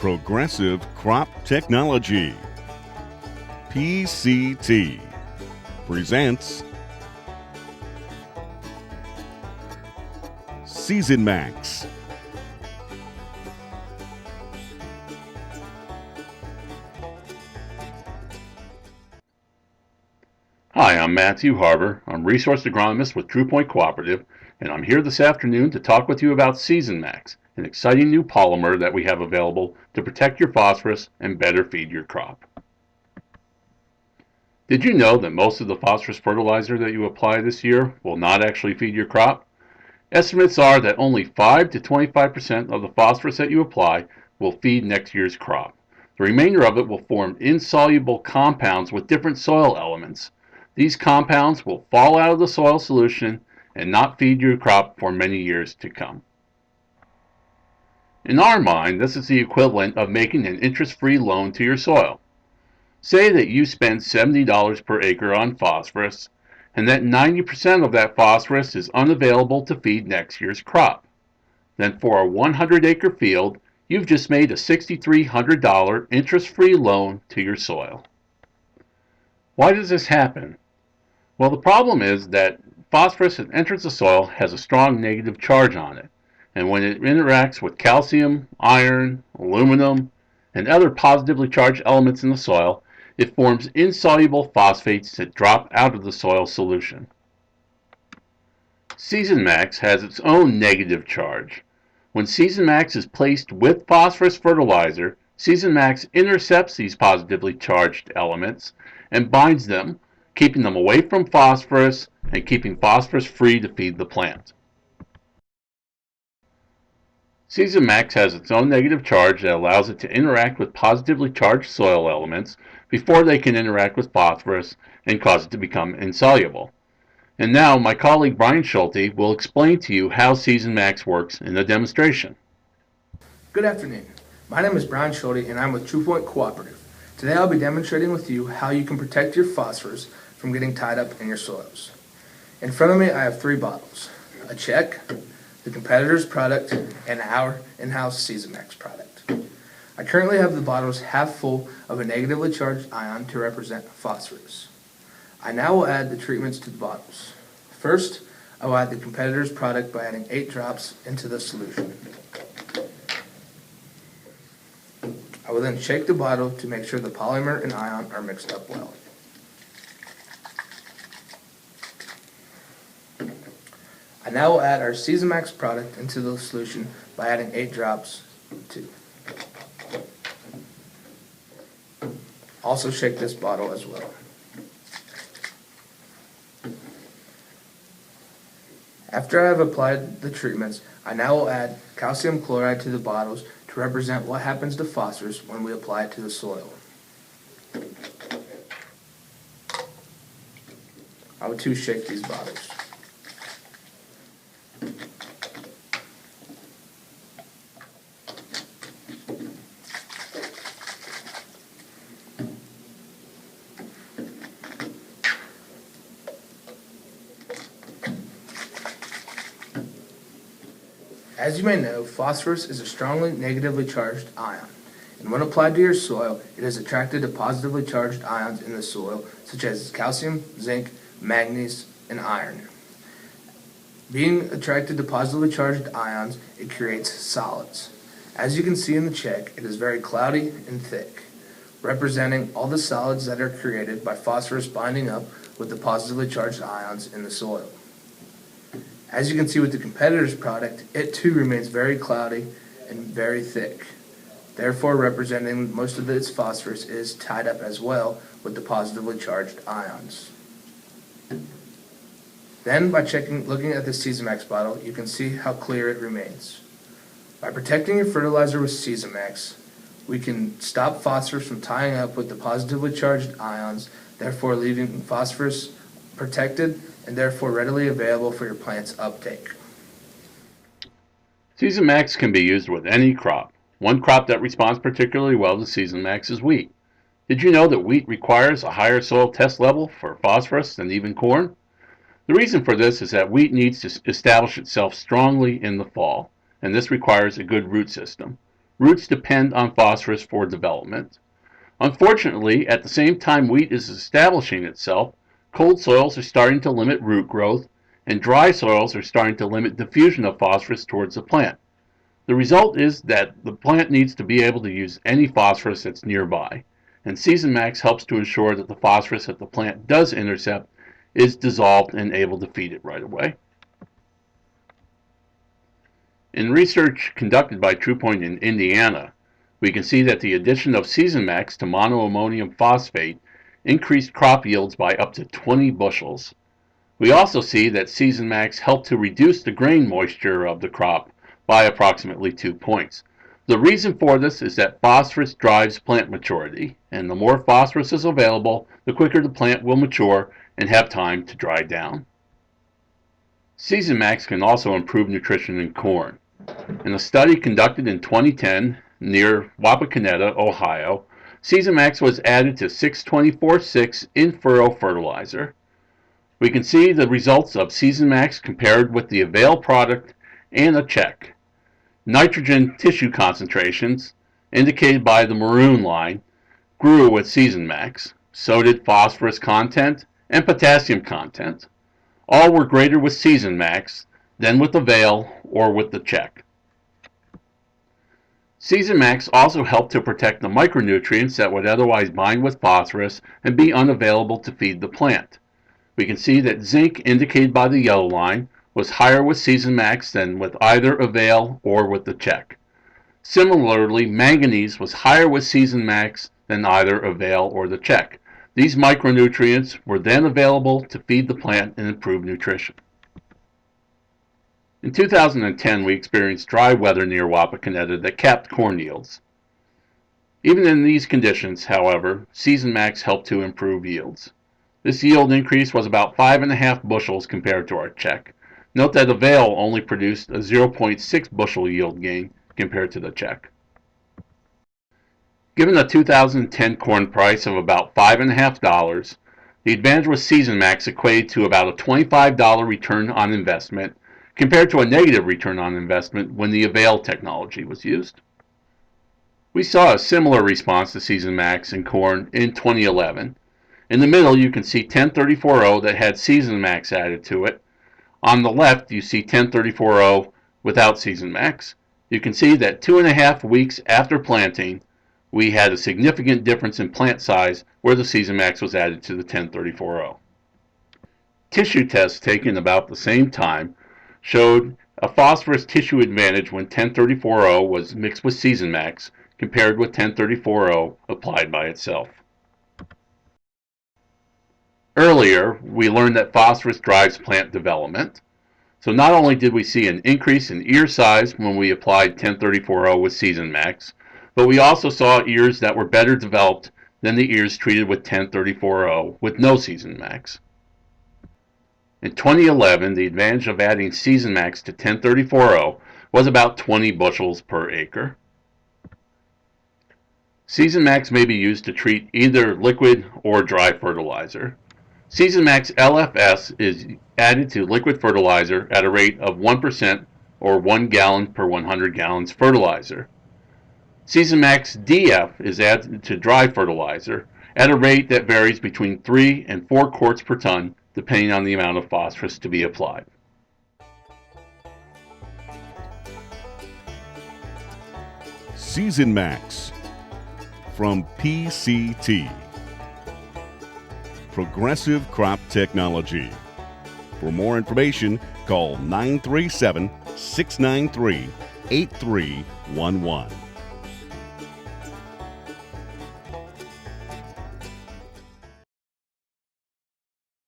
Progressive Crop Technology. PCT presents SeasonMax. Hi, I'm Matthew Harbour. I'm Resource Agronomist with True Point Cooperative, and I'm here this afternoon to talk with you about SeasonMax, an exciting new polymer that we have available to protect your phosphorus and better feed your crop. Did you know that most of the phosphorus fertilizer that you apply this year will not actually feed your crop? Estimates are that only 5 to 25% of the phosphorus that you apply will feed next year's crop. The remainder of it will form insoluble compounds with different soil elements. These compounds will fall out of the soil solution and not feed your crop for many years to come. In our mind, this is the equivalent of making an interest-free loan to your soil. Say that you spend $70 per acre on phosphorus, and that 90% of that phosphorus is unavailable to feed next year's crop. Then for a 100-acre field, you've just made a $6,300 interest-free loan to your soil. Why does this happen? Well, the problem is that phosphorus that enters the soil has a strong negative charge on it, and when it interacts with calcium, iron, aluminum, and other positively charged elements in the soil, it forms insoluble phosphates that drop out of the soil solution. SeasonMax has its own negative charge. When SeasonMax is placed with phosphorus fertilizer, SeasonMax intercepts these positively charged elements and binds them, keeping them away from phosphorus and keeping phosphorus free to feed the plant. SeasonMax has its own negative charge that allows it to interact with positively charged soil elements before they can interact with phosphorus and cause it to become insoluble. And now my colleague Brian Schulte will explain to you how SeasonMax works in a demonstration. Good afternoon. My name is Brian Schulte and I'm with True Point Cooperative. Today I'll be demonstrating with you how you can protect your phosphorus from getting tied up in your soils. In front of me I have 3 bottles, a check, the competitor's product, and our in-house SeasonMax product. I currently have the bottles half full of a negatively charged ion to represent phosphorus. I now will add the treatments to the bottles. First, I will add the competitor's product by adding 8 drops into the solution. I will then shake the bottle to make sure the polymer and ion are mixed up well. I now will add our SeasonMax product into the solution by adding 8 drops too. Also shake this bottle as well. After I have applied the treatments, I now will add calcium chloride to the bottles to represent what happens to phosphorus when we apply it to the soil. I will too shake these bottles. As you may know, phosphorus is a strongly negatively charged ion, and when applied to your soil, it is attracted to positively charged ions in the soil, such as calcium, zinc, manganese, and iron. Being attracted to positively charged ions, it creates solids. As you can see in the check, it is very cloudy and thick, representing all the solids that are created by phosphorus binding up with the positively charged ions in the soil. As you can see with the competitor's product, it too remains very cloudy and very thick, therefore representing most of its phosphorus is tied up as well with the positively charged ions. Then by looking at the SeasonMax bottle, you can see how clear it remains. By protecting your fertilizer with SeasonMax, we can stop phosphorus from tying up with the positively charged ions, therefore leaving phosphorus protected and therefore readily available for your plant's uptake. SeasonMax can be used with any crop. One crop that responds particularly well to SeasonMax is wheat. Did you know that wheat requires a higher soil test level for phosphorus than even corn? The reason for this is that wheat needs to establish itself strongly in the fall, and this requires a good root system. Roots depend on phosphorus for development. Unfortunately, at the same time wheat is establishing itself, cold soils are starting to limit root growth, and dry soils are starting to limit diffusion of phosphorus towards the plant. The result is that the plant needs to be able to use any phosphorus that's nearby, and SeasonMax helps to ensure that the phosphorus that the plant does intercept is dissolved and able to feed it right away. In research conducted by TruePoint in Indiana, we can see that the addition of SeasonMax to monoammonium phosphate increased crop yields by up to 20 bushels. We also see that SeasonMax helped to reduce the grain moisture of the crop by approximately 2 points. The reason for this is that phosphorus drives plant maturity, and the more phosphorus is available, the quicker the plant will mature and have time to dry down. SeasonMax can also improve nutrition in corn. In a study conducted in 2010 near Wapakoneta, Ohio, SeasonMax was added to 624-6 in-furrow fertilizer. We can see the results of SeasonMax compared with the Avail product and a check. Nitrogen tissue concentrations, indicated by the maroon line, grew with SeasonMax. So did phosphorus content and potassium content. All were greater with SeasonMax than with Avail or with the check. SeasonMax also helped to protect the micronutrients that would otherwise bind with phosphorus and be unavailable to feed the plant. We can see that zinc, indicated by the yellow line, was higher with SeasonMax than with either Avail or with the check. Similarly, manganese was higher with SeasonMax than either Avail or the check. These micronutrients were then available to feed the plant and improve nutrition. In 2010, we experienced dry weather near Wapakoneta that capped corn yields. Even in these conditions, however, SeasonMax helped to improve yields. This yield increase was about 5.5 bushels compared to our check. Note that Avail only produced a 0.6 bushel yield gain compared to the check. Given a 2010 corn price of about $5.50, the advantage with SeasonMax equated to about a $25 return on investment compared to a negative return on investment when the Avail technology was used. We saw a similar response to SeasonMax in corn in 2011. In the middle, you can see 1034.0 that had SeasonMax added to it. On the left, you see 1034.0 without SeasonMax. You can see that 2.5 weeks after planting, we had a significant difference in plant size where the SeasonMax was added to the 1034.0. Tissue tests taken about the same time showed a phosphorus tissue advantage when 1034.0 was mixed with SeasonMax compared with 1034.0 applied by itself. Earlier, we learned that phosphorus drives plant development. So not only did we see an increase in ear size when we applied 1034.0 with SeasonMax, but we also saw ears that were better developed than the ears treated with 1034.0 with no SeasonMax. In 2011, the advantage of adding SeasonMax to 1034.0 was about 20 bushels per acre. SeasonMax may be used to treat either liquid or dry fertilizer. SeasonMax LFS is added to liquid fertilizer at a rate of 1% or 1 gallon per 100 gallons fertilizer. SeasonMax DF is added to dry fertilizer at a rate that varies between 3 and 4 quarts per ton depending on the amount of phosphorus to be applied. SeasonMax from PCT. Progressive Crop Technology. For more information, call 937-693-8311.